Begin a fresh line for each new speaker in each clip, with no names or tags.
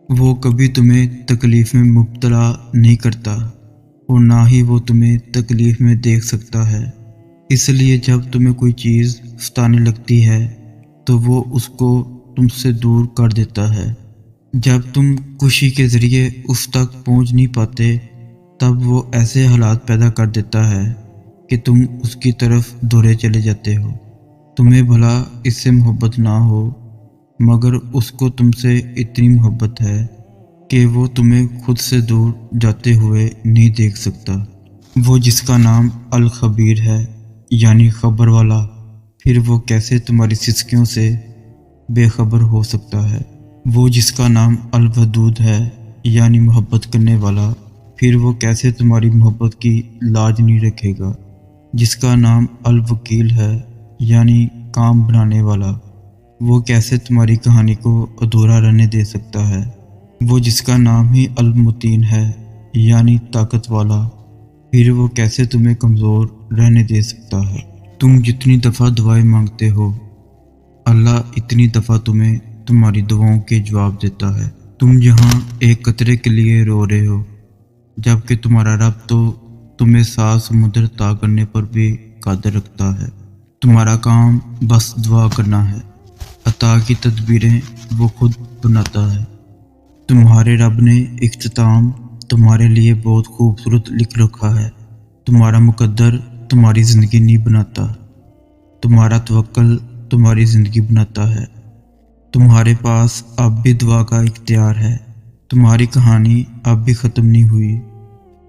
وہ کبھی تمہیں تکلیف میں مبتلا نہیں کرتا اور نہ ہی وہ تمہیں تکلیف میں دیکھ سکتا ہے۔ اس لیے جب تمہیں کوئی چیز ستانے لگتی ہے تو وہ اس کو تم سے دور کر دیتا ہے۔ جب تم خوشی کے ذریعے اس تک پہنچ نہیں پاتے تب وہ ایسے حالات پیدا کر دیتا ہے کہ تم اس کی طرف دوڑے چلے جاتے ہو۔ تمہیں بھلا اس سے محبت نہ ہو مگر اس کو تم سے اتنی محبت ہے کہ وہ تمہیں خود سے دور جاتے ہوئے نہیں دیکھ سکتا۔ وہ جس کا نام الخبیر ہے یعنی خبر والا، پھر وہ کیسے تمہاری سسکیوں سے بے خبر ہو سکتا ہے؟ وہ جس کا نام الودود ہے یعنی محبت کرنے والا، پھر وہ کیسے تمہاری محبت کی لاج نہیں رکھے گا؟ جس کا نام الوکیل ہے یعنی کام بنانے والا، وہ کیسے تمہاری کہانی کو ادھورا رہنے دے سکتا ہے؟ وہ جس کا نام ہی المتین ہے یعنی طاقت والا، پھر وہ کیسے تمہیں کمزور رہنے دے سکتا ہے؟ تم جتنی دفعہ دعائیں مانگتے ہو اللہ اتنی دفعہ تمہیں تمہاری دعاؤں کے جواب دیتا ہے۔ تم یہاں ایک قطرے کے لیے رو رہے ہو جبکہ تمہارا رب تو تمہیں 7 سمندر طے کرنے پر بھی قادر رکھتا ہے۔ تمہارا کام بس دعا کرنا ہے، عطا کی تدبیریں وہ خود بناتا ہے۔ تمہارے رب نے اختتام تمہارے لیے بہت خوبصورت لکھ رکھا ہے۔ تمہارا مقدر تمہاری زندگی نہیں بناتا، تمہارا توکل تمہاری زندگی بناتا ہے۔ تمہارے پاس اب بھی دعا کا اختیار ہے، تمہاری کہانی اب بھی ختم نہیں ہوئی۔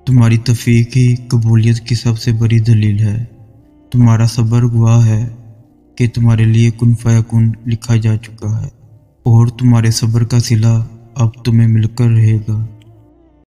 تمہاری توفیق ہی قبولیت کی سب سے بڑی دلیل ہے۔ تمہارا صبر گواہ ہے کہ تمہارے لیے کن فیکن لکھا جا چکا ہے اور تمہارے صبر کا صلہ اب تمہیں مل کر رہے گا۔